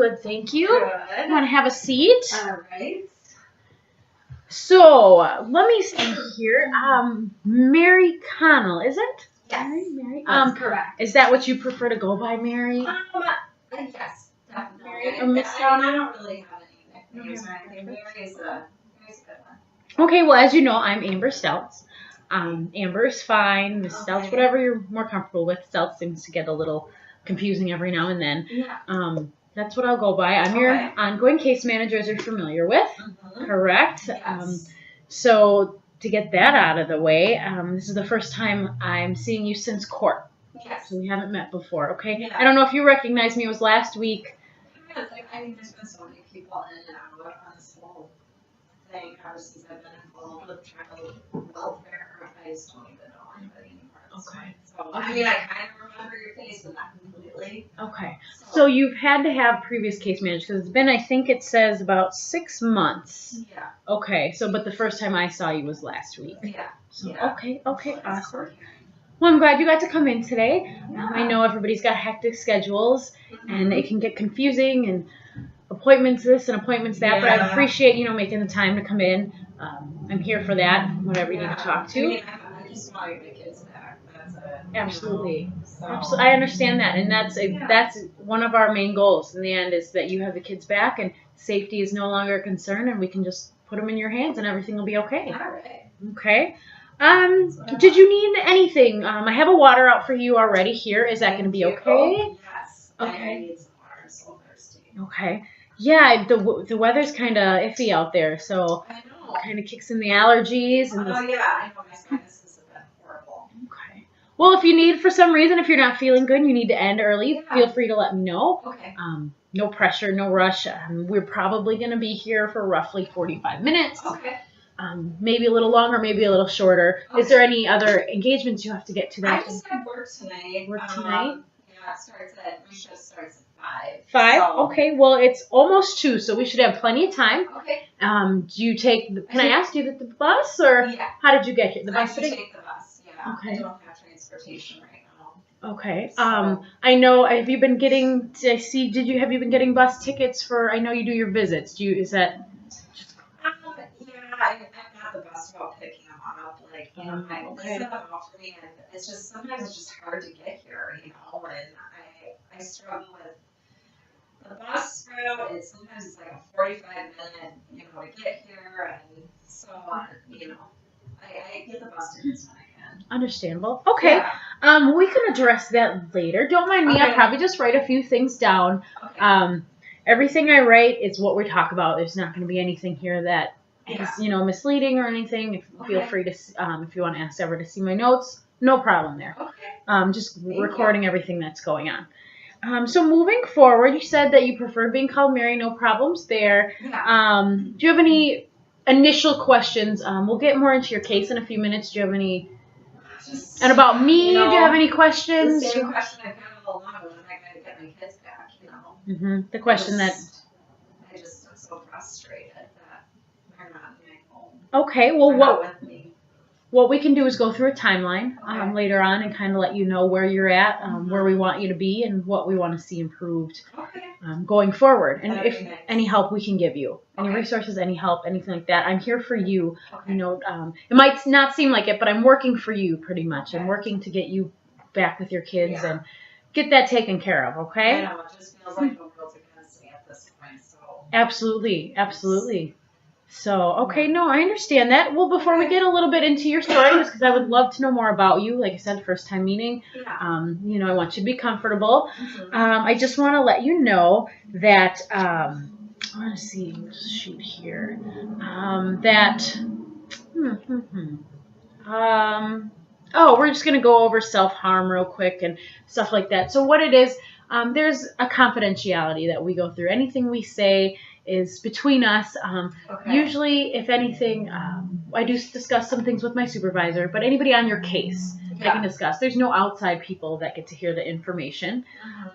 good, thank you. Good. Want to have a seat? All right. So, let me see here. Mary Connell, is it? Yes. Mary? That's correct. Is that what you prefer to go by, Mary? Yes, definitely. Mary or Miss I Connell? don't really have any nicknames or anything. Mary's a good one. Okay, well, as you know, I'm Amber Stelz. Amber is fine. Miss Stelz, Okay. whatever you're more comfortable with. Stelz seems to get a little confusing every now and then. Yeah. That's what I'll go by. I'm your ongoing case manager, as you're familiar with. Mm-hmm. Correct? Yes. So to get that out of the way, this is the first time I'm seeing you since court. Yes. So we haven't met before, okay? Yeah. I don't know if you recognize me. It was last week. Yes, I mean, there's been so many people in and out on this whole thing ever since I've been involved with child welfare. I just don't even know anybody anymore. Okay. So, I mean, I kind of remember your face, but not completely. Okay. So you've had to have previous case managers because it's been, I think it says, about 6 months. Yeah. Okay. So, but the first time I saw you was last week. Yeah. So, Yeah. Okay, So awesome. it's court Well, I'm glad you got to come in today. Yeah. I know everybody's got hectic schedules, hearing. and it can get confusing, and appointments this and appointments that, but I Yeah. appreciate, making the time to come in. I'm here for that, whatever you need to talk to. I mean, I just want to get the kids back. That's it. Absolutely. So. I understand that, and that's one of our main goals in the end is that you have the kids back, and safety is no longer a concern, and we can just put them in your hands, and everything will be okay. All right. Okay. Did you need anything? I have a water out for you already here. Is that going to be okay? Oh, yes. Okay. I need some water. I'm so thirsty. Okay. Yeah, the weather's kind of iffy out there, so I know. kind of kicks in the allergies and Oh, yeah. I know my sinuses have been horrible. Okay. Well, if you need, for some reason, if you're not feeling good and you need to end early, Yeah. feel free to let me know. Okay. No pressure, no rush. We're probably going to be here for roughly 45 minutes. Okay. Maybe a little longer, maybe a little shorter. Okay. Is there any other engagements you have to get to I that? just have work tonight. Work tonight? Yeah, my shift starts at 5. 5? So. Okay, well, it's almost 2, so we should have plenty of time. Okay. Do you take, can I ask, do you take the bus, or Yeah. How did you get here? The I bus do today? take the bus, yeah. Okay. I don't have transportation right now. Okay. So. I know. Have you been getting? Have you been getting bus tickets for? I know you do your visits. Is that? Yeah, I'm not the best about picking them up. Like, I Okay. send them off for me, and sometimes it's just hard to get here, and I struggle with the bus route. Sometimes it's like a 45-minute, to get here, and so I get the bus tickets when I can. Understandable. Okay. Yeah. We can address that later. Don't mind me. Okay. I'll probably just write a few things down. Okay. Everything I write is what we talk about. There's not going to be anything here that is, misleading or anything. Feel free to, if you want to ask Ever to see my notes, no problem there. Okay. Just recording everything that's going on. So moving forward, you said that you prefer being called Mary. No problems there. Yeah. Do you have any initial questions? We'll get more into your case in a few minutes. Do you have any? And about me, do you have any questions? The same question I've had all along. When am I going to get my kids back? The question I'm so frustrated that they're not in my home. Okay, well, They're not with me. what we can do is go through a timeline Okay. later on and kind of let you know where you're at, where we want you to be, and what we want to see improved Okay. going forward. And That'd if be nice. any help we can give you, any Okay. resources, any help, anything like that, I'm here for you. Okay. It might not seem like it, but I'm working for you pretty much. I'm Okay. working to get you back with your kids Yeah. and get that taken care of, I okay? know, it just feels like the world's against me at this point, so. Absolutely, absolutely. So, okay, no, I understand that. Well, before we get a little bit into your story, just because I would love to know more about you, like I said, first time meeting, Yeah. I want you to be comfortable. Mhm. I just want to let you know that, I want to see, let's shoot here, we're just going to go over self-harm real quick and stuff like that. So what it is, there's a confidentiality that we go through. Anything we say is between us. Okay. Usually, if anything, I do discuss some things with my supervisor, but anybody on your case, I can discuss. There's no outside people that get to hear the information.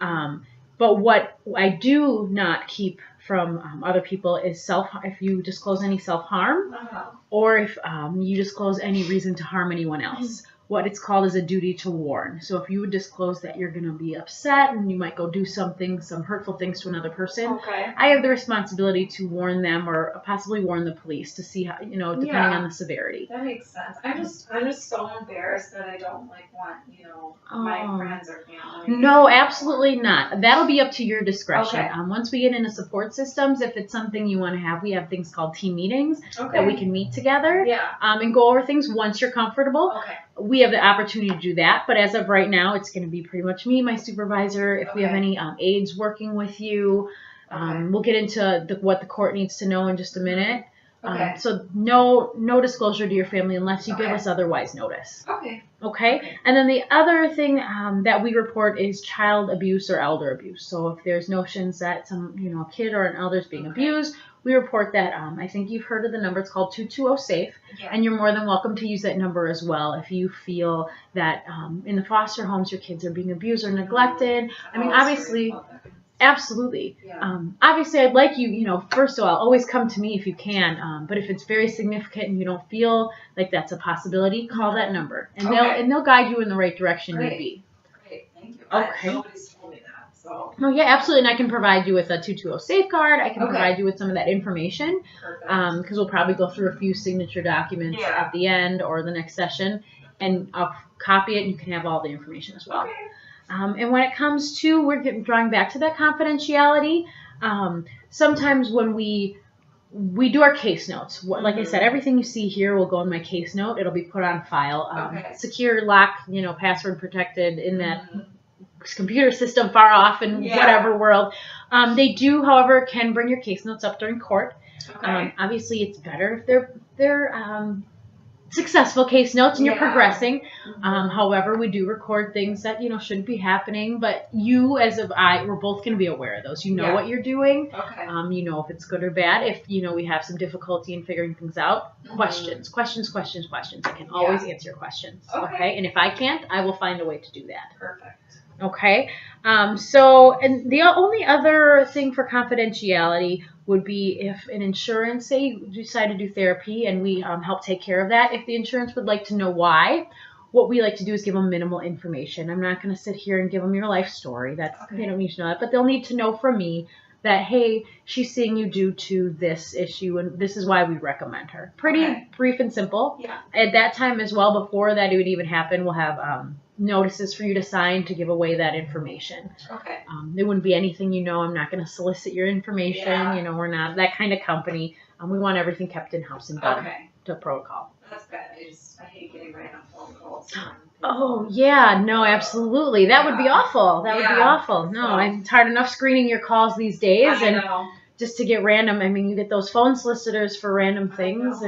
Mhm. But what I do not keep from other people is if you disclose any self-harm, Uh-huh. or if you disclose any reason to harm anyone else. what it's called is a duty to warn. So if you would disclose that you're going to be upset and you might go do some hurtful things to another person, Okay. I have the responsibility to warn them or possibly warn the police to see how, depending on the severity. That makes sense. I'm just so embarrassed that I don't want, my friends or family. No, absolutely not. That'll be up to your discretion. Okay. Once we get into support systems, if it's something you want to have, we have things called team meetings that we can meet together and go over things once you're comfortable. Okay. We have the opportunity to do that, but as of right now, it's going to be pretty much me, my supervisor. If we have any aides working with you, we'll get into what the court needs to know in just a minute. Okay. So no disclosure to your family unless you give us otherwise notice. Okay. And then the other thing that we report is child abuse or elder abuse. So if there's notions that a kid or an elder is being abused, we report that. I think you've heard of the number. It's called 220-SAFE, and you're more than welcome to use that number as well if you feel that in the foster homes your kids are being abused or neglected. I mean, obviously. Absolutely. Yeah. Obviously, I'd like you, first of all, always come to me if you can. But if it's very significant and you don't feel like that's a possibility, call that number, and they'll guide you in the right direction you'd be. Great, thank you. Okay. Nobody's told me that, so. No, yeah, absolutely, and I can provide you with a 220 safeguard. I can provide you with some of that information, because we'll probably go through a few signature documents at the end or the next session, and I'll copy it, and you can have all the information as well. Okay. And when it comes to, we're drawing back to that confidentiality, sometimes when we do our case notes, like I said, everything you see here will go in my case note. It'll be put on file, secure, lock, password protected in that computer system far off in whatever world. They do, however, can bring your case notes up during court. Obviously, it's better if they're successful case notes and you're progressing. However, we do record things that shouldn't be happening, but you we're both going to be aware of those. What you're doing. If it's good or bad. If we have some difficulty in figuring things out, questions. I can always answer your questions. Okay, and if I can't, I will find a way to do that. Perfect. Okay, and the only other thing for confidentiality would be if an insurance, say you decide to do therapy and we help take care of that, if the insurance would like to know why, what we like to do is give them minimal information. I'm not going to sit here and give them your life story. They don't need to know that, but they'll need to know from me that, hey, she's seeing you due to this issue, and this is why we recommend her. Pretty brief and simple. Yeah. At that time as well, before that would even happen, we'll have notices for you to sign to give away that information. Okay. There wouldn't be anything, I'm not going to solicit your information. We're not that kind of company. We want everything kept in-house and done to protocol. That's good. I hate getting right on phone calls. Oh, yeah. No, absolutely. That would be awful. That would be awful. No, it's hard enough screening your calls these days. I know. Just to get random, you get those phone solicitors for random things.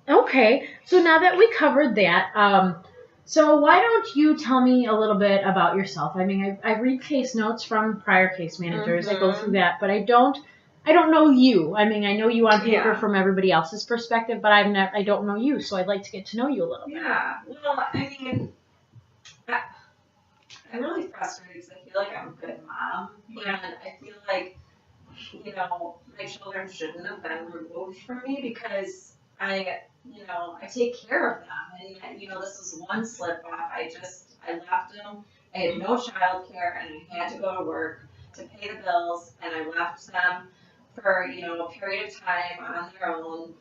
Okay. So now that we covered that, so why don't you tell me a little bit about yourself? I read case notes from prior case managers. I go through that, but I don't know you. I know you on paper from everybody else's perspective, but I don't know you, so I'd like to get to know you a little bit. Yeah. Well, I'm really frustrated because I feel like I'm a good mom, and I feel like, my children shouldn't have been removed from me because I take care of them, and this was one slip off. I left them. I had no childcare, and I had to go to work to pay the bills, and I left them for a period of time on their own,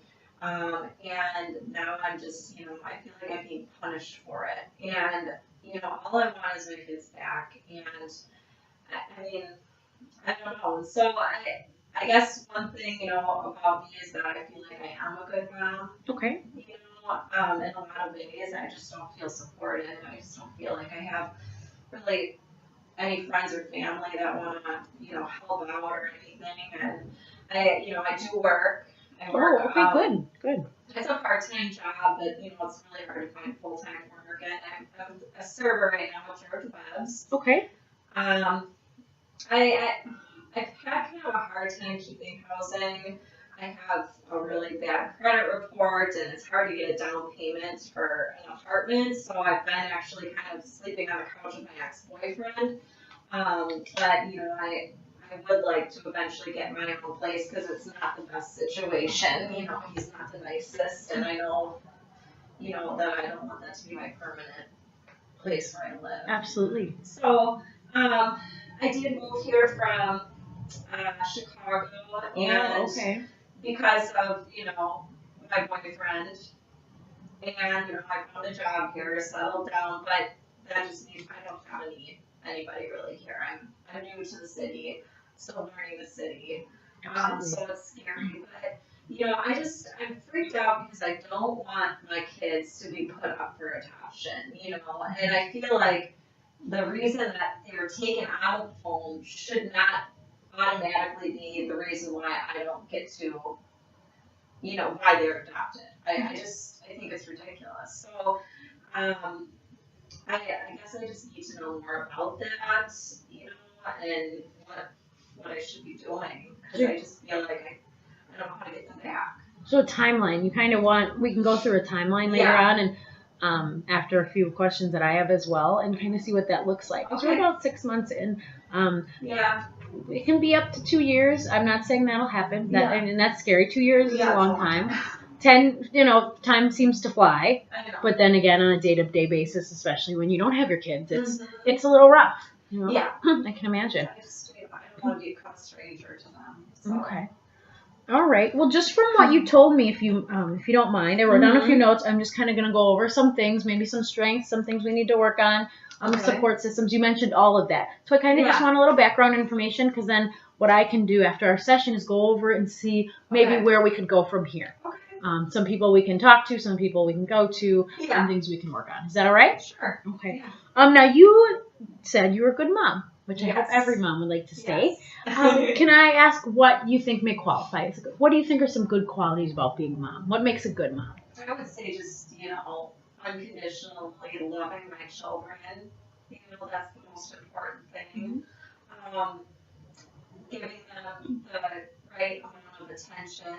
and now I'm just I feel like I'm being punished for it, and all I want is my kids back, and I don't know. And so I guess one thing about me is that I feel like I am a good mom. Okay. In a lot of ways, I just don't feel supported. I just don't feel like I have really any friends or family that want to, help out or anything. And I do work. I work. Good. It's a part-time job, but it's really hard to find full-time work. And I'm a server right now at George Webb's. Okay. I've had kind of a hard time keeping housing. I have a really bad credit report, and it's hard to get a down payment for an apartment. So I've been actually kind of sleeping on the couch with my ex-boyfriend. But I would like to eventually get my own place because it's not the best situation. He's not the nicest, and I know you know, that I don't want that to be my permanent place where I live. Absolutely. So, I did move here from Chicago, and okay. because of, you know, my boyfriend, and, you know, I found a job here, settled down, but that just means I don't have anybody really here. I'm new to the city, still learning the city, Absolutely. so it's scary, but, you know, I'm freaked out because I don't want my kids to be put up for adoption, you know, and I feel like the reason that they're taken out of the home should not automatically be the reason why I don't get to, you know, why they're adopted. I think it's ridiculous. So, I guess I just need to know more about that, you know, and what I should be doing, because I just feel like I don't want to get them back. So a timeline, you kind of we can go through a timeline later Yeah. on, and after a few questions that I have as well, and kind of see what that looks like. So Okay. about 6 months in, Yeah. it can be up to 2 years. I'm not saying that'll happen. Yeah. And that's scary. 2 years is Yeah, a long time. 10, you know, time seems to fly. I know. But then again, on a day-to-day basis, especially when you don't have your kids, Mhm. it's a little rough. You know? Yeah. I can imagine. I don't want to be a stranger to them. So. Okay. All right. Well, just from what you told me, if you don't mind, I wrote down a few notes. I'm just kind of going to go over some things, maybe some strengths, some things we need to work on, Okay. support systems. You mentioned all of that. So I kind of just want a little background information, because then what I can do after our session is go over and see maybe Okay. where we could go from here. Okay. Some people we can talk to, some people we can go to, Yeah. and things we can work on. Is that all right? Sure. Okay. Yeah. Now you said you were a good mom, which I hope Yes. every mom would like to say. Yes. Can I ask what you think may qualify as a good? What do you think are some good qualities about being a mom? What makes a good mom? I would say just, you know, unconditionally loving my children. You know, that's the most important thing. Giving them the right amount of attention.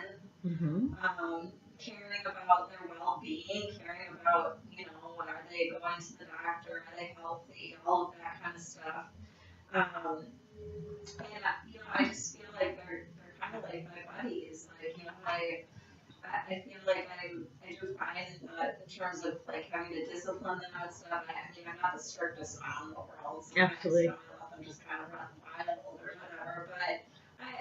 Mm-hmm. Caring about their well-being, caring about, you know, when are they going to the doctor, are they healthy, all of that kind of stuff. And, you know, I just feel like they're kind of like my buddies. Like, you know, I feel like I do fine in terms of, like, having to discipline them and stuff. I mean, I'm not the strictest mom in the world. Sometimes, Absolutely. you know, I let them just kind of run wild or whatever. But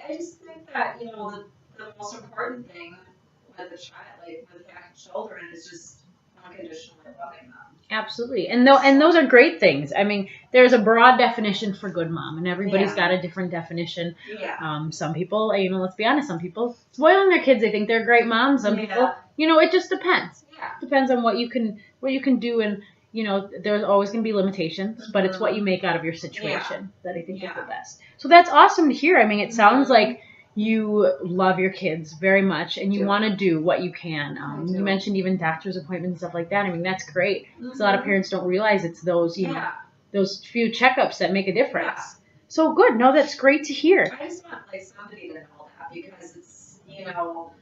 I just think that, you know, the most important thing with a child, like with having children, is just unconditionally loving them. Absolutely, and those are great things. I mean, there's a broad definition for good mom, and everybody's got a different definition. Yeah. Some people, you know, let's be honest, some people spoiling their kids. They think they're great moms. Some people, you know, it just depends. Yeah. Depends on what you can do, and you know, there's always going to be limitations, but it's what you make out of your situation that I think is the best. So that's awesome to hear. I mean, it sounds like you love your kids very much, and you want to do what you can. You mentioned even doctor's appointments and stuff like that. I mean, that's great. Because a lot of parents don't realize it's those, you know, those few checkups that make a difference. Yeah. So good. No, that's great to hear. I just want like somebody to know that, because it's, you know,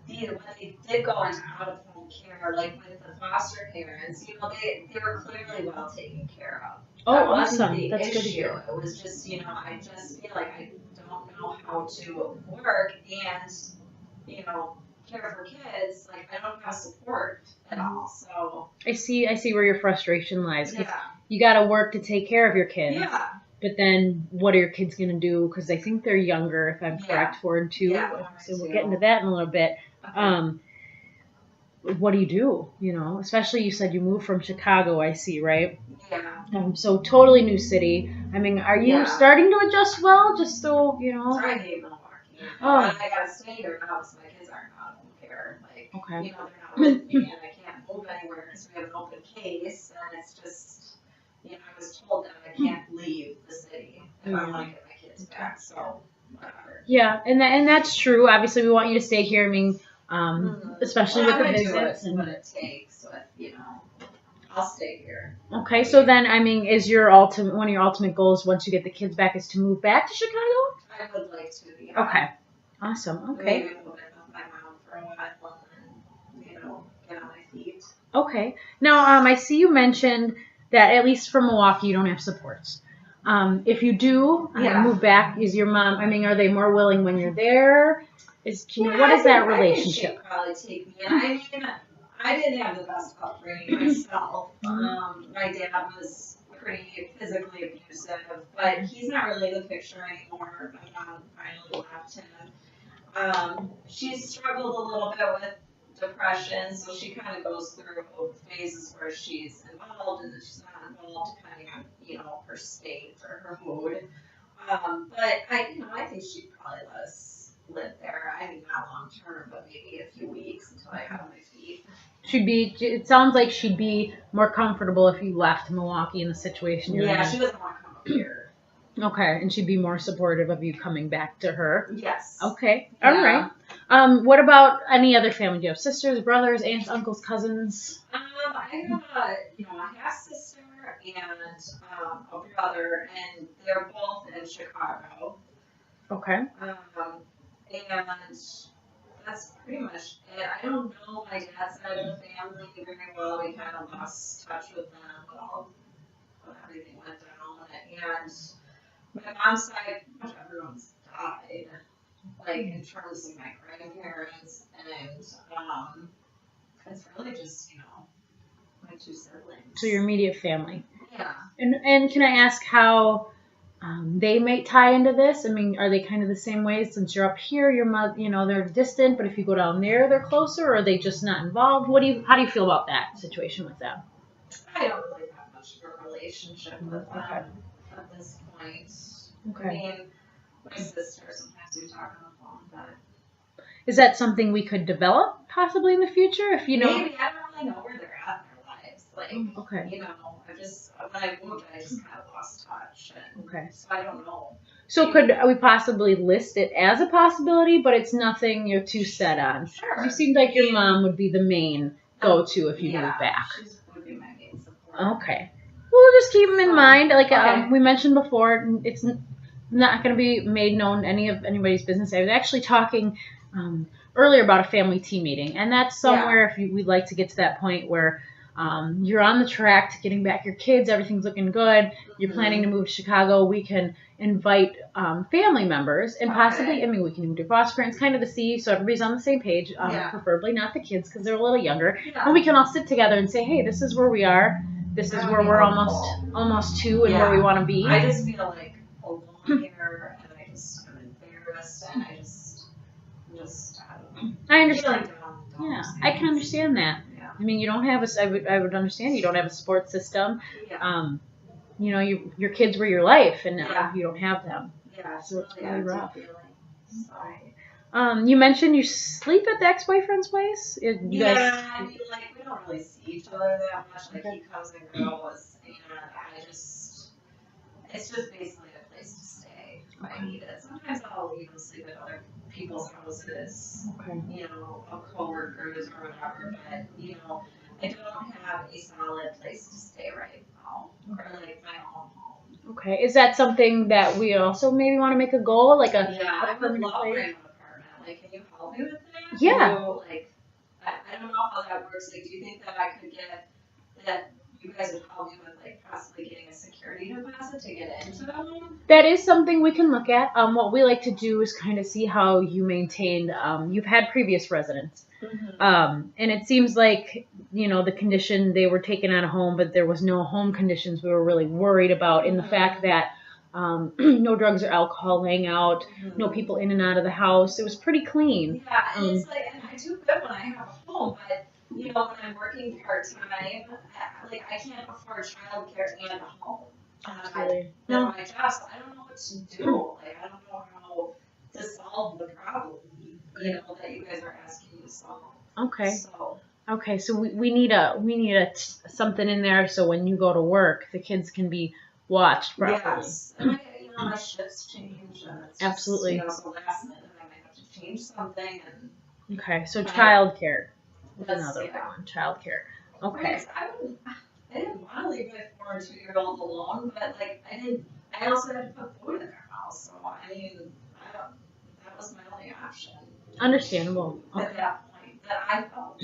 when they did go into out of home care, like with the foster parents, you know, they were clearly well taken care of. Oh, That wasn't awesome. the That's issue. good to hear. It was just, you know, I just feel like I don't know how to work and, you know, care for kids. Like, I don't have support at all. So I see where your frustration lies. 'Cause yeah, you got to work to take care of your kids. yeah, But then what are your kids going to do? Because I think they're younger, if I'm correct, 4 and 2. Yeah, So we'll 2. get into that in a little bit. okay. What do you do? You know, especially you said you moved from Chicago, I see, right? Yeah. So totally new city. I mean, are you starting to adjust well? Just so, you know. I hate Milwaukee. Oh. I gotta stay here now, so my kids aren't out of home care. Like, Okay. you know, they're not with me, and I can't move anywhere because we have an open case, and it's just, you know, I was told that I can't leave the city if I want to get my kids back. So whatever. Yeah, and that's true. Obviously, we want you to stay here. I mean, especially with the visits. What it takes, but you know, I'll stay here. Okay, so then, I mean, is your one of your ultimate goals once you get the kids back is to move back to Chicago? I would like to. Yeah. Okay, awesome. Okay. Maybe move in with my mom for a while and then, you know, get on my feet. Okay. Now, I see you mentioned that at least for Milwaukee, you don't have supports. If you do move back, is your mom? I mean, are they more willing when you're there? What is that relationship? I think she'd probably take me. I mean, I didn't have the best upbringing myself. My dad was pretty physically abusive, but he's not really in the picture anymore. My mom finally left him. She struggled a little bit with depression, so she kind of goes through phases where she's involved and then she's not involved, depending on her state or her mood. But I think she'd probably let us live there. I mean, not long term, but maybe a few weeks until I got on my feet. It sounds like she'd be more comfortable if you left Milwaukee in the situation you're in. Yeah, she doesn't want to come up here. Okay, and she'd be more supportive of you coming back to her. Yes. Okay, all right. What about any other family? Do you have sisters, brothers, aunts, uncles, cousins? I have a half sister and a brother, and they're both in Chicago. Okay. And that's pretty much it. I don't know my dad's side of the family very well. We kind of lost touch with them when everything went down. And my mom's side, pretty much everyone's died. Like in terms of my grandparents, and it's really just my two siblings. So your immediate family. Yeah. And can I ask how they may tie into this? I mean, are they kind of the same way? Since you're up here, your mother, they're distant, but if you go down there, they're closer, or are they just not involved? How do you feel about that situation with them? I don't really have much of a relationship with them at this point. Okay. I mean, my sister, sometimes we talk on the phone, but is that something we could develop possibly in the future? If maybe. I don't really know where they're at in their lives. Like, okay. When I moved, I just kind of lost touch. Okay. So I don't know. So could we possibly list it as a possibility, but it's nothing you're too set on? Sure. You seemed like your mom would be the main go-to if you moved back. She would be my main support. Okay. We'll just keep them in mind. Like okay. We mentioned before, it's not going to be made known anybody's business. I was actually talking earlier about a family team meeting, and that's somewhere if we'd like to get to that point where you're on the track to getting back your kids, everything's looking good, you're planning to move to Chicago, we can invite family members and possibly, we can do foster parents kind of to see so everybody's on the same page, preferably not the kids because they're a little younger, and we can all sit together and say, hey, this is where we are, this is where we're almost to and where we want to be. I just feel like alone here, and I'm embarrassed, and I just I don't know. I understand. Yeah, I can understand that. I mean, you don't have I would understand you don't have a support system. Yeah. Your kids were your life, and now you don't have them. Yeah, so it's really rough. So. You mentioned you sleep at the ex-boyfriend's place. I mean, we don't really see each other that much. Like he comes and goes, and it's just basically a place to stay if I need it. Sometimes I'll even sleep at other people's houses, of coworkers or whatever, but I don't have a solid place to stay right now, or like my own home. Okay, is that something that we also maybe want to make a goal, like a I would love an apartment. Like, can you help me with that? Yeah. I don't know how that works. Like, do you think that I could get that? You guys would help me with possibly getting a security deposit to get into them? That is something we can look at. What we like to do is kind of see how you maintained. You've had previous residents, and it seems like the condition they were taken out of home, but there was no home conditions we were really worried about. In the fact that no drugs or alcohol laying out, no people in and out of the house. It was pretty clean. Yeah, and it's and I do good when I have a home, but. When I'm working part-time, I can't afford childcare and a home. Absolutely. My job, so I don't know what to do. I don't know how to solve the problem, that you guys are asking me to solve. Okay. So we need something in there so when you go to work, the kids can be watched properly. Yes. And my shifts change. And it's absolutely. Just, so last minute I might have to change something. Okay. So childcare. Another one, childcare. Okay. I didn't want to leave my 4 and 2-year-old alone, but I also had to put food in their mouth, so that was my only option. Understandable. At that point, that I felt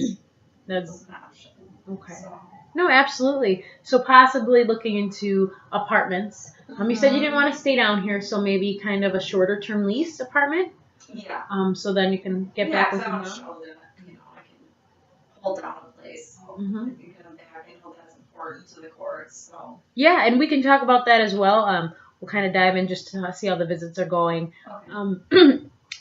was an option. Okay. So. No, absolutely. So possibly looking into apartments. You said you didn't want to stay down here, so maybe kind of a shorter term lease apartment. Yeah. So then you can get back with them. Show that I can hold down a place. So Mhm. I think I'm back. I know that's important to the courts. So Yeah, and we can talk about that as well. We'll kind of dive in just to see how the visits are going. okay.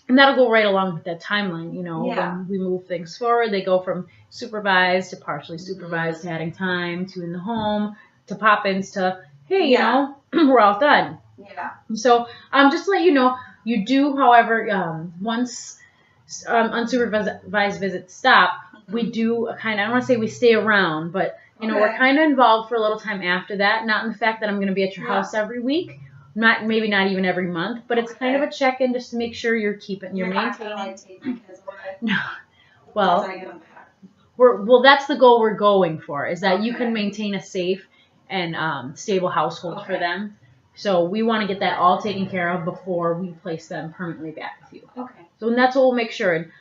And that'll go right along with that timeline, Yeah. when we move things forward. They go from supervised to partially Mm-hmm. supervised to adding time to in the home to pop-ins to, hey, Yeah. we're all done. Yeah. So just to let you know, you do, however, once unsupervised visits stop, we do I don't want to say we stay around, but, we're Okay. kind of involved for a little time after that. Not in the fact that I'm going to be at your Yeah. house every week. Maybe not even every month, but it's kind of a check-in just to make sure you're You're not maintaining. gonna like take my kids away. No. Once Well, I get them back. that's the goal we're going for, is that you Okay. can maintain a safe and stable household for Okay. them. So we want to get that all taken care of before we place them permanently back with you. Okay. So that's what we'll make sure. And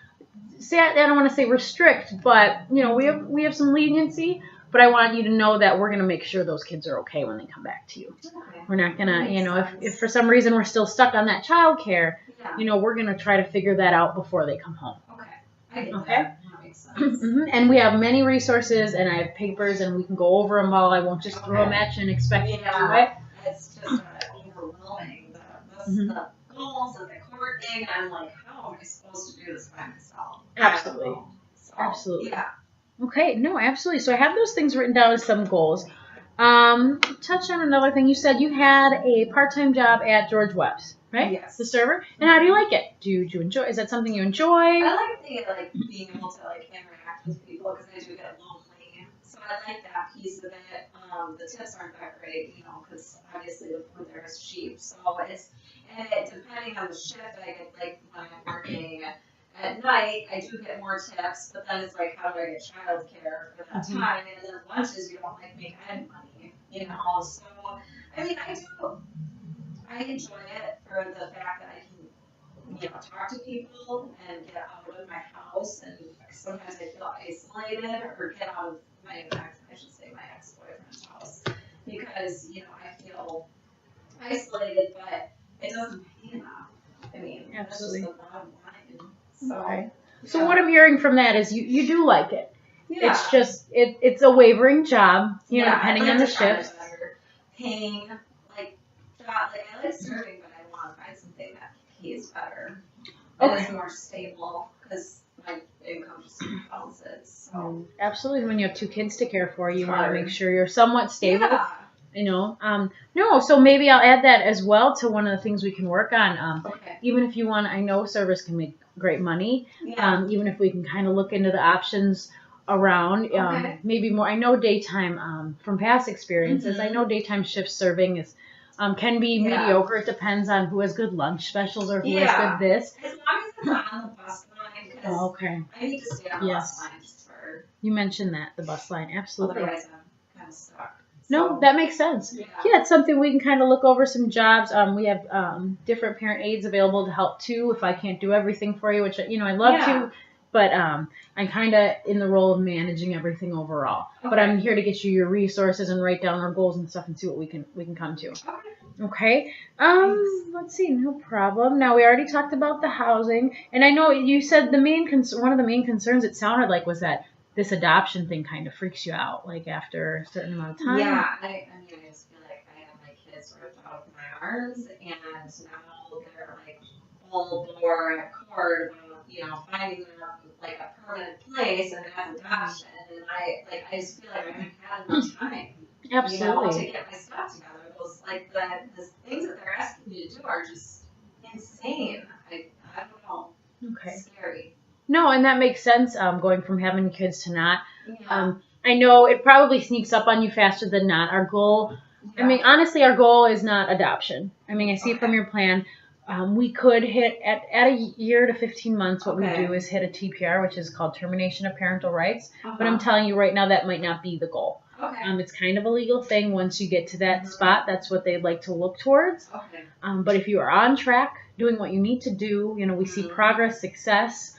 I don't want to say restrict, but we have some leniency. But I want you to know that we're gonna make sure those kids are okay when they come back to you. Okay. We're not gonna, Makes if for some reason we're still stuck on that childcare, Yeah. we're gonna try to figure that out before they come home. Okay. I get Okay. that. That makes sense. And we have many resources, and I have papers, and we can go over them all. I won't just throw them at you and expect you to do it. It's just overwhelming. The goals and the court thing. I'm like, how am I supposed to do this by myself? Absolutely. I don't know. So, Absolutely. Yeah. Okay, no, absolutely. So I have those things written down as some goals. Touch on another thing. You said you had a part-time job at George Webb's, right? Yes. The server. And how do you like it? Do you enjoy? Is that something you enjoy? I like being able to interact with people because I do get lonely. So I like that piece of it. The tips aren't that great, because obviously the food there is cheap. So depending on the shift I get, like when I'm working at night, I do get more tips. But then it's like, how do I get childcare for that time? And then lunches you don't make any money, So I enjoy it for the fact that I can talk to people and get out of my house, and sometimes I feel isolated or get out of my ex-boyfriend's house because, I feel isolated, but it doesn't pay enough. Absolutely. That's just the bottom line. So, Okay. So what I'm hearing from that is you do like it. yeah. It's just, it's a wavering job, depending I'd on like the to find a shifts. better paying, job. I like serving, but I want to find something that pays better. And is more stable, because my income just balances. So. Absolutely. When you have 2 kids to care for, you want to Hard. make sure you're somewhat stable. Yeah. No, so maybe I'll add that as well to one of the things we can work on. Okay. Even if you want, I know service can make great money. Yeah. Even if we can kind of look into the options around, Okay. maybe more. I know daytime, from past experiences, I know daytime shift serving is can be mediocre. It depends on who has good lunch specials or who has good this. As long as it's on the bus line, because Okay. I need to stay on the bus line just for. You mentioned that, the bus line. Absolutely. Otherwise, I'm kind of stuck. No, So, that makes sense. Yeah. Yeah, it's something we can kind of look over some jobs. We have different parent aides available to help too. If I can't do everything for you, which I'd love to, but I'm kind of in the role of managing everything overall. Okay. But I'm here to get you your resources and write down our goals and stuff and see what we can come to. Okay. Let's see. No problem. Now we already talked about the housing, and I know you said one of the main concerns it sounded like was that this adoption thing kind of freaks you out, like after a certain amount of time. Yeah, I just feel like I have my kids ripped out of my arms, and now they're full bore at court, finding them a permanent place and as adoption, and I just feel like I haven't had enough time, Absolutely. to get my stuff together. Those the things that they're asking me to do are just insane. I don't know. Okay. It's scary. No, and that makes sense. Going from having kids to not. Yeah. I know it probably sneaks up on you faster than not. Our goal, honestly, our goal is not adoption. I see from your plan, we could hit at a year to 15 months. What we do is hit a TPR, which is called termination of parental rights. But I'm telling you right now, that might not be the goal. Okay. It's kind of a legal thing. Once you get to that spot, that's what they'd like to look towards. Okay. But if you are on track, doing what you need to do, we see progress, success.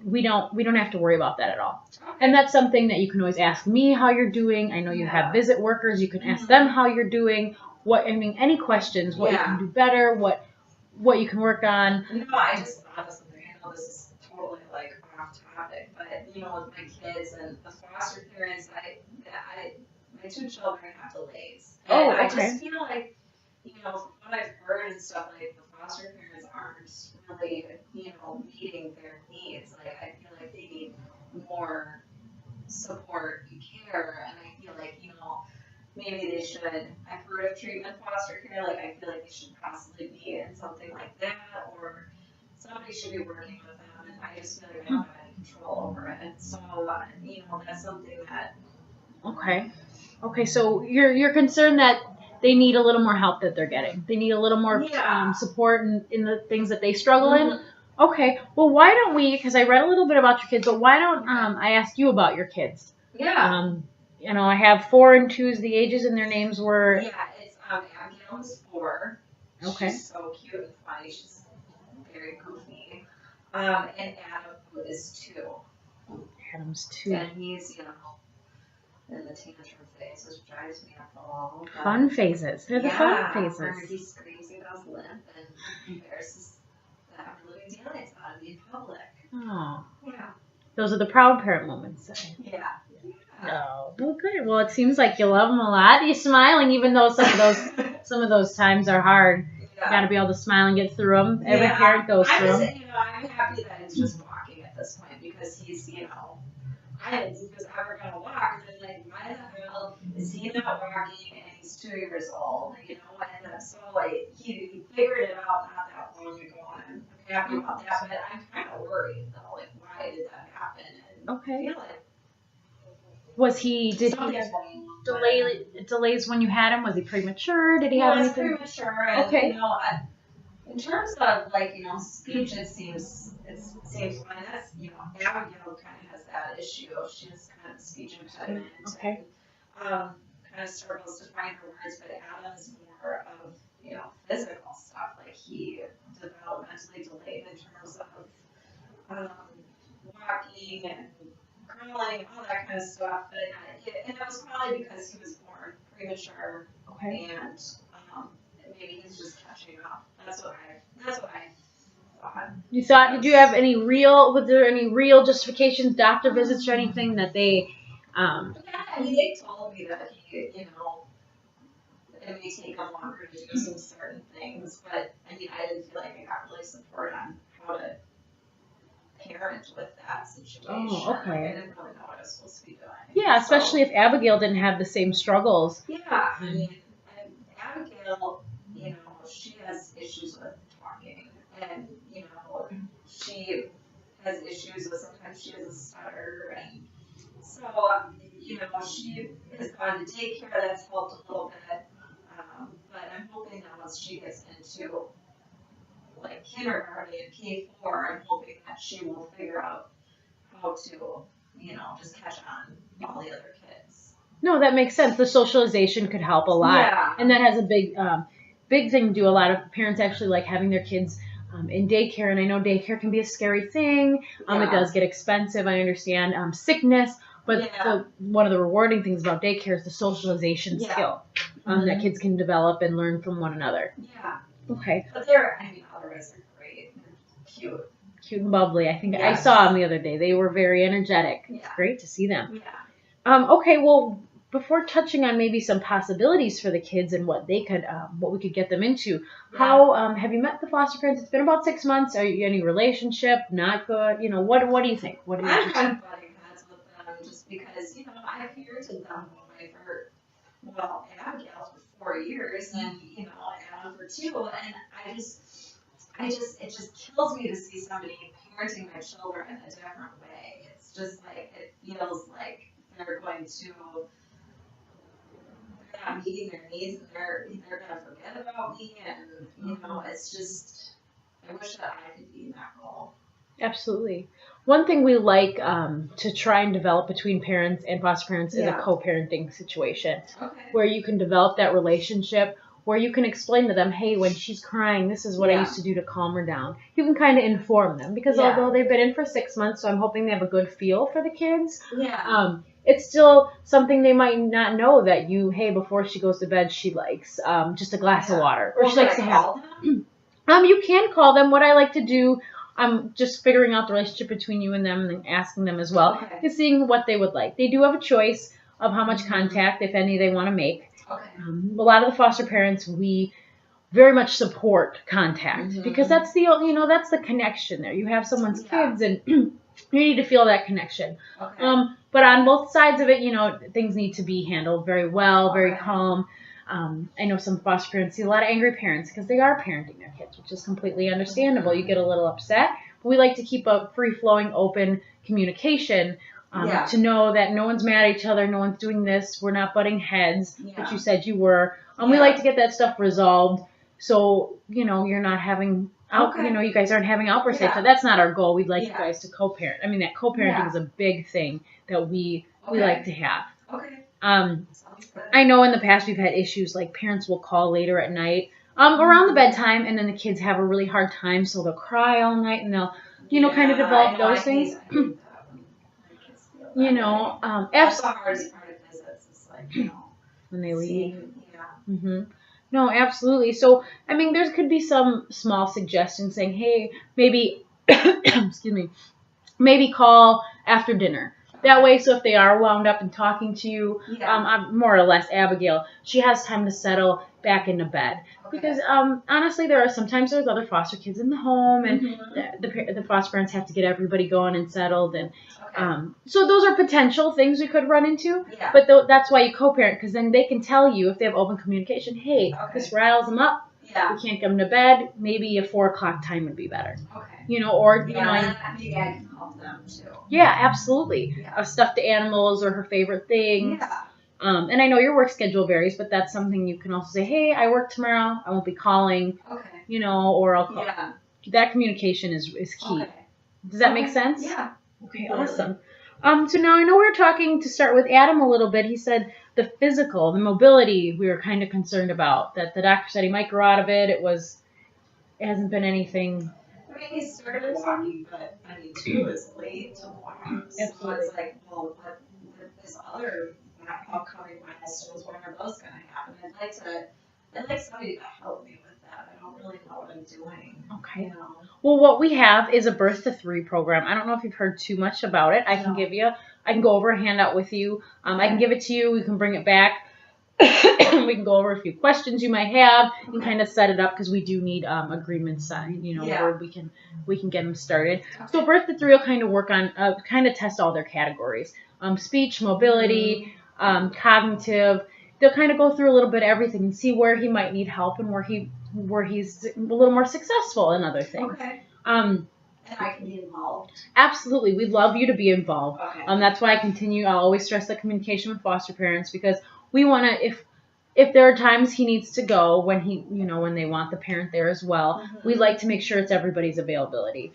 We don't have to worry about that at all. And that's something that you can always ask me how you're doing. I know you have visit workers. You can ask them how you're doing. Any questions, what you can do better, what you can work on. I just thought of something. I know this is totally off topic, but with my kids and the foster parents, my 2 children have delays. And Oh, I okay. just feel like, from what I've heard and stuff, like the foster parents aren't really, meeting their needs. Like I feel like they need more support and care, and I feel like, maybe they should, I've heard of treatment foster care, like I feel like they should possibly be in something like that, or somebody should be working with them, and I just feel like I don't have any control over it. So, that's something that. Okay. Okay, so you're concerned that they need a little more help that they're getting. They need a little more support in the things that they struggle in. Okay. Well, why don't we? Because I read a little bit about your kids, but why don't I ask you about your kids? Yeah. I have 4 and 2s. The ages and their names were. Yeah, it's Abigail is 4. Okay. She's so cute and funny. She's very goofy. And Adam, who is 2. Adam's 2. And he's, in the tantrum phase, which drives me up the wall. Fun phases. They're the fun phases. Where he screams and goes limp and embarrasses the Louisianians out of the public. Oh. Yeah. Those are the proud parent moments. Yeah. Oh, well, good. Well, it seems like you love them a lot. You're smiling, even though some of those times are hard. Yeah. You got to be able to smile and get through them. Every parent goes through them. I'm happy that he's just walking at this point because he's, I didn't think he was ever going to walk. And then, why the hell is he not walking and he's 2 years old? And so, he figured it out not that long ago, and I'm happy about that. But I'm kind of worried, though, why did that happen? And Okay. I feel like Did he delays when you had him? Was he premature? Did he have anything? Premature. And, Okay. in terms of, speech, it seems fine. That's, Abigail kind of has that issue. She has kind of a speech impediment. Okay. And, kind of struggles to find her words, but Adam's more of, physical stuff. Like, he developmentally delayed in terms of walking and crawling, all that kind of stuff. And it was probably because he was born premature. Okay. And maybe he's just catching up. That's what I thought. You thought? Did you have was there any real justifications, doctor visits or anything that they? Yeah, they told me that he, it may take him longer to do some certain things, but I didn't feel like I got really support on how to parent with that situation. Oh, okay. I didn't really know what I was supposed to be doing. Yeah, especially if Abigail didn't have the same struggles. Yeah, Abigail, she has issues with talking, and she has issues with sometimes she has a stutter, and so she has gone to daycare. That's helped a little bit, but I'm hoping that once she gets into kindergarten and K4, I'm hoping that she will figure out how to just catch on all the other kids. No, that makes sense. The socialization could help a lot. Yeah. And that has a big thing to do. A lot of parents actually like having their kids in daycare, and I know daycare can be a scary thing. It does get expensive. I understand sickness, but one of the rewarding things about daycare is the socialization skill that kids can develop and learn from one another. Yeah. Okay. But otherwise they're great. They're Cute and bubbly. I think I saw them the other day. They were very energetic. Yeah. It's great to see them. Yeah. Okay, well, before touching on maybe some possibilities for the kids and what they could, what we could get them into, how have you met the foster parents? It's been about 6 months. Are you in any relationship? Not good? What do you think? What do you I'm kind of butting heads with them just because I parented them for Abigail for 4 years and Adam for 2, and it just kills me to see somebody parenting my children in a different way. It's just it feels like they're going to. Not meeting their needs, and they're gonna forget about me, and it's just I wish that I could be in that role. Absolutely. One thing we like to try and develop between parents and foster parents is a co-parenting situation where you can develop that relationship, where you can explain to them, hey, when she's crying, this is what I used to do to calm her down. You can kind of inform them because although they've been in for 6 months, so I'm hoping they have a good feel for the kids. Yeah. It's still something they might not know that before she goes to bed, she likes just a glass of water. Or she likes to have. You can call them. What I like to do just figuring out the relationship between you and them and asking them as well, Okay. and seeing what they would like. They do have a choice of how much contact, if any, they want to make. Okay. A lot of the foster parents, we very much support contact because that's that's the connection there. You have someone's kids and you need to feel that connection. Okay. But on both sides of it, things need to be handled very well, very calm. I know some foster parents see a lot of angry parents because they are parenting their kids, which is completely understandable. You get a little upset. But we like to keep a free-flowing, open communication to know that no one's mad at each other, no one's doing this, we're not butting heads, which you said you were. We like to get that stuff resolved so, you're not having, you guys aren't having outbursts. So that's not our goal. We'd like you guys to co-parent. I mean, that co-parenting is a big thing that we like to have. Okay. I know in the past we've had issues like parents will call later at night around the bedtime, and then the kids have a really hard time, so they'll cry all night and they'll, kind of develop those things. That's the hardest part of visits is like, when they leave. Yeah. No, absolutely. So, I mean, there could be some small suggestions saying, hey, maybe, excuse me, maybe call after dinner. That way, so if they are wound up and talking to you, more or less, Abigail, she has time to settle back into bed. Okay. Because honestly, sometimes there's other foster kids in the home, and the foster parents have to get everybody going and settled, and so those are potential things we could run into. Yeah. But that's why you co-parent, because then they can tell you if they have open communication. Hey, this riles them up. Yeah. We can't get them to bed. Maybe a 4:00 time would be better. Okay. Or maybe I can help them too. Yeah, absolutely. Yeah. Stuffed animals or her favorite things. Yeah. And I know your work schedule varies, but that's something you can also say, hey, I work tomorrow. I won't be calling. Okay. Or I'll call. Yeah. That communication is key. Okay. Does that make sense? Yeah. Okay, awesome. So now I know we were talking to start with Adam a little bit. He said the physical, the mobility, we were kind of concerned about. That the doctor said he might grow out of it. It hasn't been anything. I mean, he started walking, but 2 is late to walk. So it's like, well, what this other upcoming milestones, when are those going to happen? I'd like somebody to help me with that. I don't really know what I'm doing. Okay. Well, what we have is a Birth to 3 program. I don't know if you've heard too much about it. I can go over a handout with you. I can give it to you. We can bring it back. We can go over a few questions you might have and kind of set it up because we do need agreements signed, where we can get them started. Okay. So Birth to 3 will kind of work on, kind of test all their categories. Speech, mobility, cognitive. They'll kind of go through a little bit of everything and see where he might need help and where he's a little more successful in other things. Okay. And I can be involved. Absolutely. We'd love you to be involved. Okay. That's why I'll always stress the communication with foster parents, because we want to, if there are times he needs to go when when they want the parent there as well, we'd like to make sure it's everybody's availability.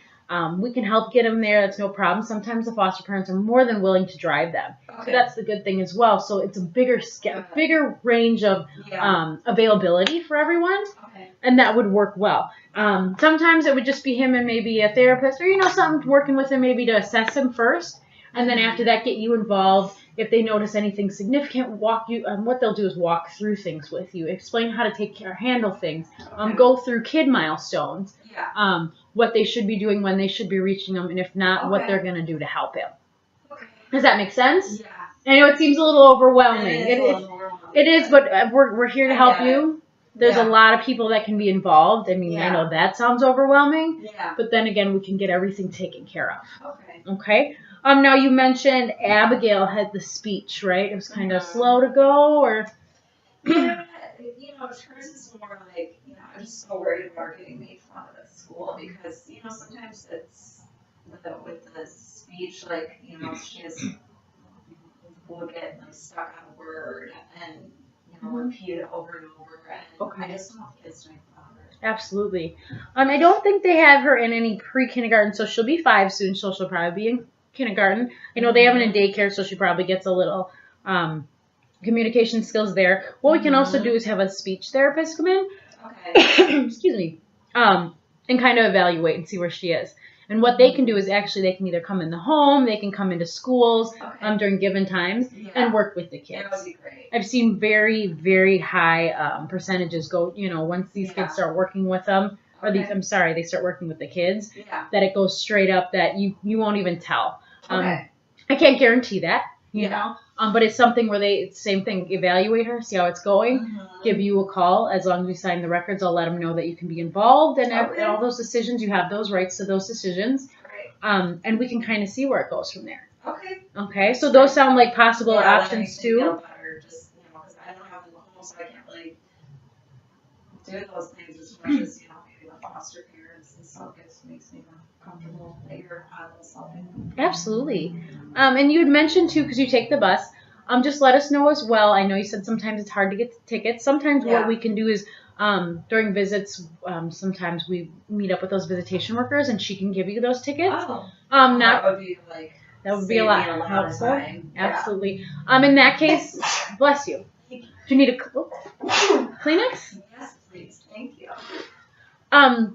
We can help get them there. That's no problem. Sometimes the foster parents are more than willing to drive them. Okay. So that's the good thing as well. So it's a bigger range of availability for everyone. Okay. And that would work well. Sometimes it would just be him and maybe a therapist or, something working with him maybe to assess him first. And then after that, get you involved. If they notice anything significant, what they'll do is walk through things with you, explain how to handle things, go through kid milestones, what they should be doing, when they should be reaching them, and if not, what they're going to do to help him. Okay. Does that make sense? Yeah. I know it seems a little overwhelming. It is, but we're here to help you. There's a lot of people that can be involved. I mean, I know that sounds overwhelming, but then again, we can get everything taken care of. Okay. Now you mentioned Abigail had the speech, right? It was kind of slow to go, or? Hers is more like, I'm just so worried about her getting made fun of at school because, sometimes it's with the speech, like, she will get stuck on a word and, repeat it over and over. And I just don't want kids to make fun of her. Absolutely. I don't think they have her in any pre-kindergarten, so she'll be 5 soon, so she'll probably be in kindergarten. I know they have it in daycare, so she probably gets a little communication skills there. What we can also do is have a speech therapist come in. Okay. Excuse me. And kind of evaluate and see where she is. And what they can do is actually they can either come in the home, they can come into schools during given times and work with the kids. That would be great. I've seen very, very high percentages go, once these kids start working with them. or they start working with the kids, Yeah. that it goes straight up that you won't even tell. Okay. I can't guarantee that, you Yeah. know, but it's something where same thing, evaluate her, see how it's going, Mhm. give you a call. As long as you sign the records, I'll let them know that you can be involved, and Okay. all those decisions, you have those rights to those decisions, Right. and we can kind of see where it goes from there. Okay. Okay, so those sound like possible Yeah, that options makes me too. feel better, just, because I don't have them at home, so I can't really do those things as much as, maybe the foster parents and stuff. It makes me more comfortable that you're on those something. Absolutely. And you had mentioned too, because you take the bus, just let us know as well. I know you said sometimes it's hard to get the tickets. Sometimes what we can do is during visits, sometimes we meet up with those visitation workers and she can give you those tickets. Oh. That would be like. That would be a lot of helpful. time. Yeah. Absolutely. In that case, bless you. Do you need a Kleenex? Yes, please. Thank you.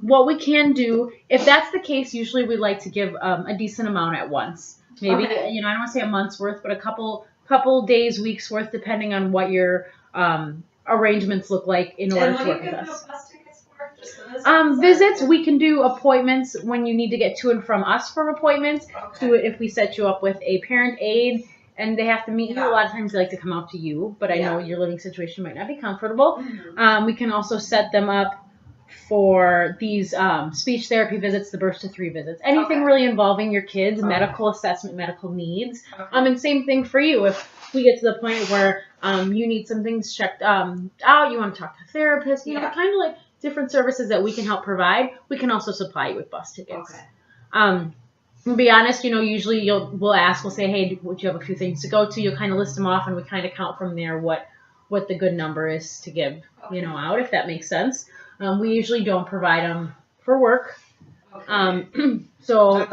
What we can do, if that's the case, usually we like to give a decent amount at once. Maybe I don't want to say a month's worth, but a couple days, weeks worth, depending on what your arrangements look like in order to work with us. Bus tickets for? Just the visits? Visits, we can do appointments when you need to get to and from us for appointments. Okay. Do it if we set you up with a parent aide and they have to meet you. Yeah. A lot of times they like to come out to you, but I know your living situation might not be comfortable. Mhm. We can also set them up for these speech therapy visits, the burst to 3 visits, anything really involving your kids, medical assessment, medical needs. Okay. And same thing for you. If we get to the point where you need some things checked out, you want to talk to a therapist, kind of like different services that we can help provide, we can also supply you with bus tickets. Okay. To be honest, usually we'll say, hey, would you have a few things to go to? You'll kind of list them off, and we kind of count from there what the good number is to give, out, if that makes sense. We usually don't provide them for work. Okay. So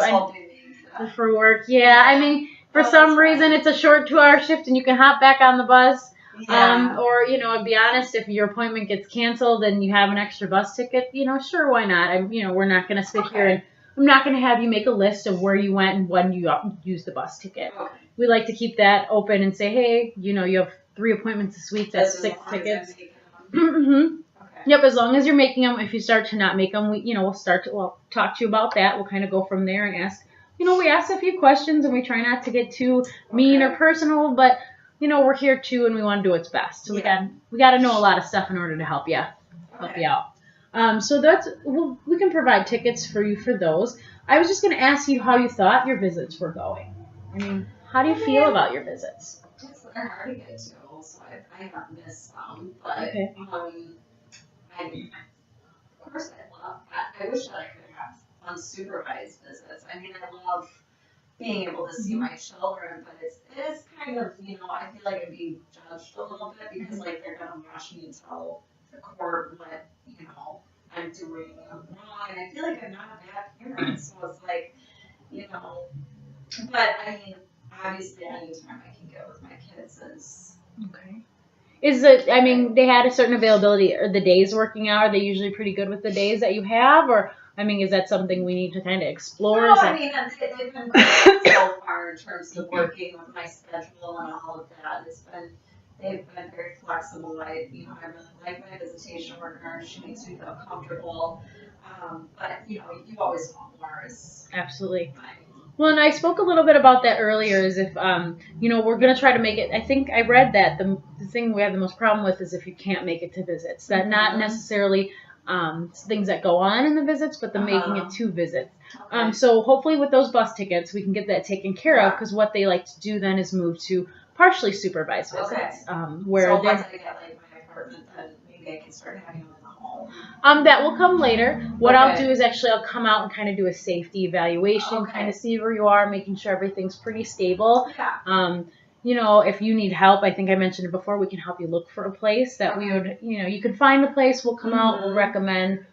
for work, for some reason it's a short 2-hour shift, and you can hop back on the bus. Yeah. Or, to be honest, if your appointment gets canceled and you have an extra bus ticket, sure, why not? We're not going to sit here and I'm not going to have you make a list of where you went and when you used the bus ticket. Okay. We like to keep that open and say, hey, you have 3 appointments this week, that's 6 tickets. Mm-hmm. Okay. Yep, as long as you're making them. If you start to not make them, we'll talk to you about that. We'll kind of go from there and ask, we ask a few questions and we try not to get too mean or personal, but we're here too, and we want to do what's best. So we got to know a lot of stuff in order to help you out. So we can provide tickets for you for those. I was just going to ask you how you thought your visits were going. How do you feel about your visits? They're hard to get to, so I have missed some, but of course I wish that I could have unsupervised visits. I love being able to see my children, but it is kind of, I feel like I'd be judged a little bit because they're gonna watch me and tell the court what, I'm doing wrong, and I feel like I'm not a bad parent, so it's but obviously anytime I can get with my kids is okay. Is it? They had a certain availability. Are the days working out? Are they usually pretty good with the days that you have, or is that something we need to kind of explore? No, they've been great so far in terms of working with my schedule and all of that. They've been very flexible. I really like my visitation worker. She makes me feel comfortable. But you always want more. Absolutely. Well, and I spoke a little bit about that earlier, is if, we're going to try to make it, I think I read that the thing we have the most problem with is if you can't make it to visits. That not necessarily things that go on in the visits, but the making it to visits. Okay. So hopefully with those bus tickets, we can get that taken care of, because what they like to do then is move to partially supervised visits. Okay. Where so once I get my apartment, then maybe I can start having them in the home. That will come later. What I'll do is I'll come out and kind of do a safety evaluation, kind of see where you are, making sure everything's pretty stable. Yeah. If you need help, I think I mentioned it before, we can help you look for a place that we would, you can find the place, we'll come out, we'll recommend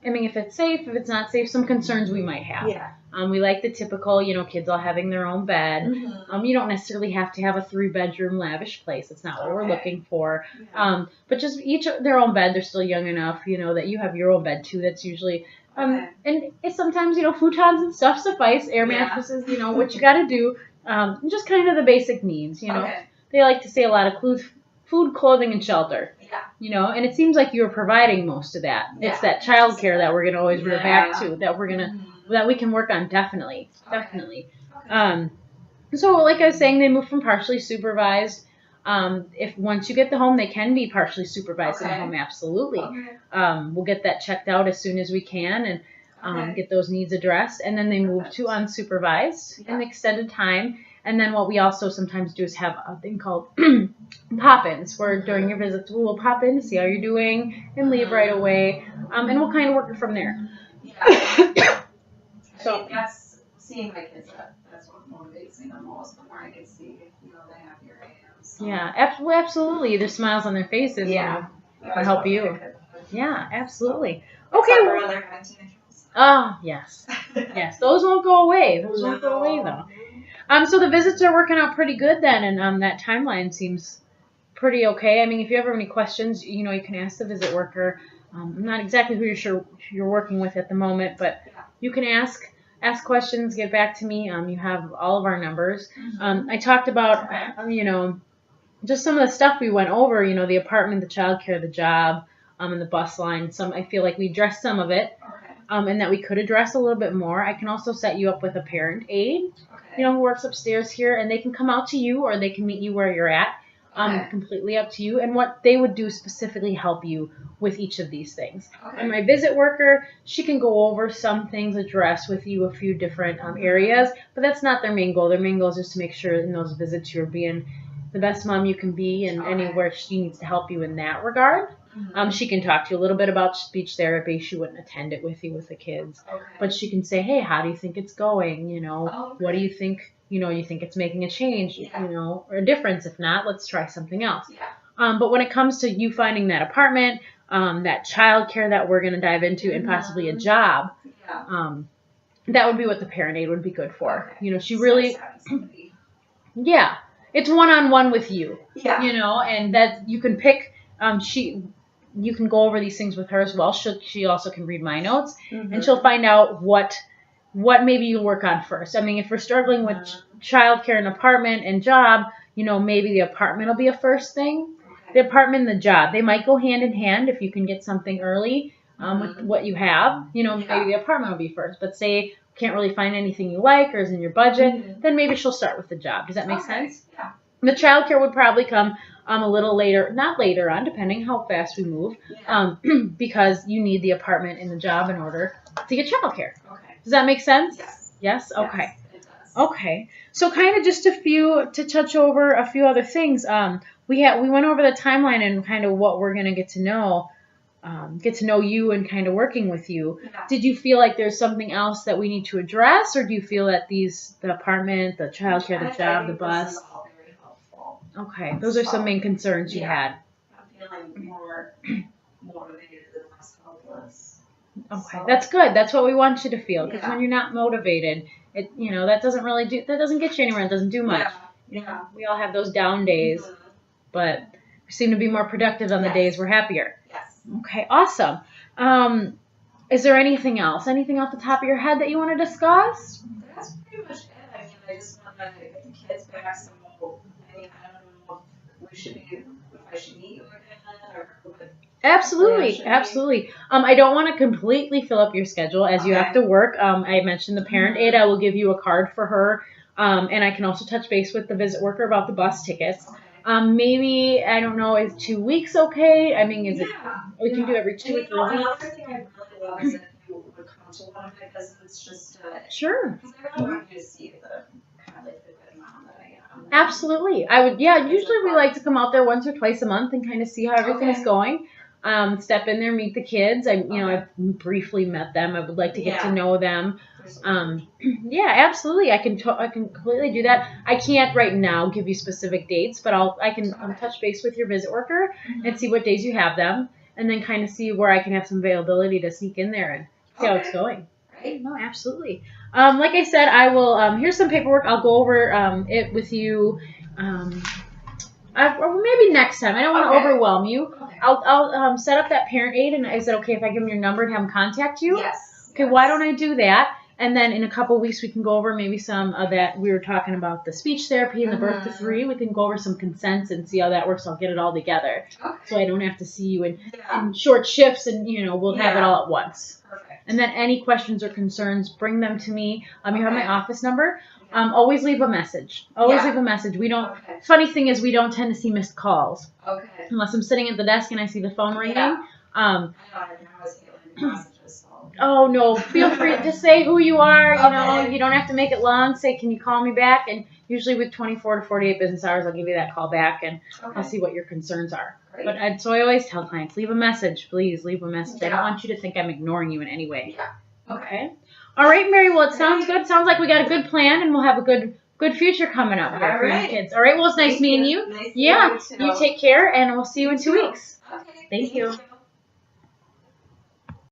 if it's safe, if it's not safe, some concerns we might have. Yeah. We like the typical, kids all having their own bed. Mm-hmm. You don't necessarily have to have a 3-bedroom lavish place. That's not what we're looking for. Yeah. But just each their own bed. They're still young enough, that you have your own bed too. That's usually, and it's sometimes, futons and stuff suffice, air mattresses, what you got to do. Just kind of the basic needs, They like to say a lot of food, clothing, and shelter. Yeah. And it seems like you're providing most of that. Yeah. It's that childcare that we're going to always revert back to, that we're going to, Mhm. that we can work on, definitely. Okay. Definitely. Okay. So like I was saying, they move from partially supervised. If once you get the home, they can be partially supervised in the Okay. home, absolutely. Okay. We'll get that checked out as soon as we can and Okay. get those needs addressed. And then they move to unsupervised Yeah. in extended time. And then what we also sometimes do is have a thing called pop-ins, where during your visits we will pop in to see how you're doing and leave right away. And we'll kind of work it from there. Yeah. So- I mean, that's seeing my kids. That's what motivates me the most. The more I can see, the happier I am. So. Yeah, absolutely. There's smiles on their faces. Yeah. Can help you. Yeah, absolutely. Okay. Okay. Well, they're kind of teenagers. Oh, yes. Yes, those won't go away. Those won't go away, though. So the visits are working out pretty good then, and that timeline seems pretty okay. I mean, if you ever have any questions, you can ask the visit worker. I'm not exactly who you're working with at the moment, but you can ask questions, get back to me. You have all of our numbers. I talked about, just some of the stuff we went over, the apartment, the childcare, the job, and the bus line. I feel like we addressed some of it. Okay. And that we could address a little bit more. I can also set you up with a parent aide, Okay. who works upstairs here, and they can come out to you or they can meet you where you're at. Okay. Completely up to you, and what they would do specifically help you with each of these things. Okay. And my visit worker, she can go over some things, address with you a few different areas, but that's not their main goal. Their main goal is just to make sure in those visits you're being the best mom you can be, and Okay. anywhere she needs to help you in that regard. Mhm. She can talk to you a little bit about speech therapy. She wouldn't attend it with you with the kids. Okay. But she can say, hey, how do you think it's going? Oh, What do you think? You think it's making a change, Yeah. or a difference. If not, let's try something else. Yeah. But when it comes to you finding that apartment, that childcare that we're going to dive into, and possibly a job, Yeah. that would be what the parent aide would be good for. Okay. She So really, it's having somebody- yeah, it's one-on-one with you. Yeah. And that you can pick. You can go over these things with her as well. She also can read my notes, and she'll find out what maybe you work on first. I mean, if we're struggling with childcare and apartment and job, maybe the apartment will be a first thing. The apartment and the job, they might go hand in hand if you can get something early with what you have. Maybe the apartment will be first. But say you can't really find anything you like or is in your budget, then maybe she'll start with the job. Does that make sense? Yeah. The childcare would probably come a little later, not later on, depending how fast we move, Yeah. because you need the apartment and the job in order to get childcare. Okay. Does that make sense? Yes. Yes? Okay. Yes, it does. Okay. So kind of just to touch over a few other things. We went over the timeline and kind of what we're gonna get to know you and kind of working with you. Yeah. Did you feel like there's something else that we need to address, or do you feel that the apartment, the childcare, the I job, the think bus? This is all very helpful. Okay, those are some main concerns you Yeah. had. I'm feeling more motivated and less helpless. Okay, So- that's good. That's what we want you to feel, because Yeah. when you're not motivated, that doesn't get you anywhere. It doesn't do much. Yeah. We all have those down days, Mhm. but we seem to be more productive on the Yes. days we're happier. Yes. Okay, awesome. Is there anything else? Anything off the top of your head that you want to discuss? That's pretty much it. I mean, I just want to get the kids back. So, I don't know if I should meet you again or what. Absolutely, Yeah, absolutely. I don't want to completely fill up your schedule as you have to work. I mentioned the parent aide. I will give you a card for her, and I can also touch base with the visit worker about the bus tickets. Okay. Maybe, I don't know, is 2 weeks okay? I mean, is it? We can do every 2 weeks. Another thing I really love is if you would come to one of my visits just to, Sure. because I really want you to see the kind of like the good mom that I am. Absolutely. I would, yeah, usually we like to come out there once or twice a month and kind of see how everything's Okay. going. Step in there, meet the kids. I've briefly met them. I would like to get to Yeah. know them. Yeah, absolutely. I can completely do that. I can't right now give you specific dates, but I can touch base with your visit worker and see what days you have them, and then kind of see where I can have some availability to sneak in there and see how it's Okay. going. Right? No, absolutely. Like I said, I will. Here's some paperwork. I'll go over it with you. Or maybe next time. I don't want to Okay. overwhelm you. Okay. I'll set up that parent aid, and is it okay if I give them your number and have them contact you? Yes. Okay. Why don't I do that? And then in a couple weeks, we can go over maybe some of that. We were talking about the speech therapy and the birth to 3. We can go over some consents and see how that works. I'll get it all together. Okay. So I don't have to see you in Yeah. short shifts, and, we'll have it Yeah. all at once. Perfect. And then any questions or concerns, bring them to me. You have my Okay. office number. Okay. Always leave a message. Always Yeah. leave a message. We don't. Okay. Funny thing is, we don't tend to see missed calls Okay. unless I'm sitting at the desk and I see the phone ringing. Yeah. I Um, know, I always hate leaving messages, so. oh no, feel free to say who you are. Okay. You don't have to make it long. Say, can you call me back? And usually with 24 to 48 business hours, I'll give you that call back and I'll Okay. see what your concerns are. Great. But so I always tell clients, leave a message, please leave a message. I don't Yeah. want you to think I'm ignoring you in any way. Yeah. Okay. All right, Mary. Well, it sounds good. Sounds like we got a good plan, and we'll have a good future coming up here All for your right. kids. All right. Well, it's nice Thank meeting you. Nice Yeah. meeting you too. You take care, and we'll see you in 2 weeks. Okay. Thank you.